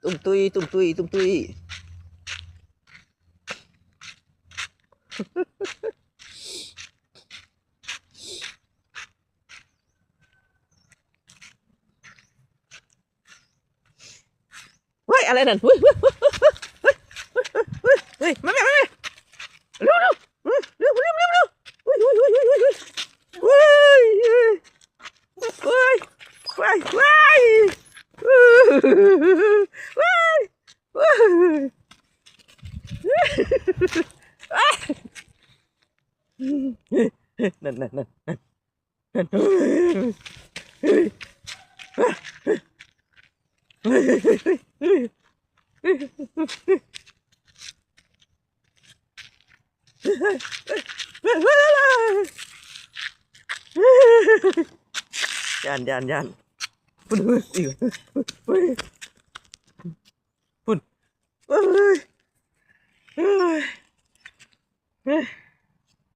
ตุ้มตุยตุ้มตุยตุ้มตุยเฮ้ยอะไรนั่นเฮ้ยเฮ้ยเฮ้ยมาเร็วเร็วเร็วเร็วเร็วเร็วเร็วเฮ้ยเฮ้ยเฮ้ยเฮ้ยเฮ้ยเฮ้ยเฮ้ยเฮ้ยเฮ้ยนั่นนั่นนั่นนั่นยันปุ่นอีกปุ่นเฮ้ย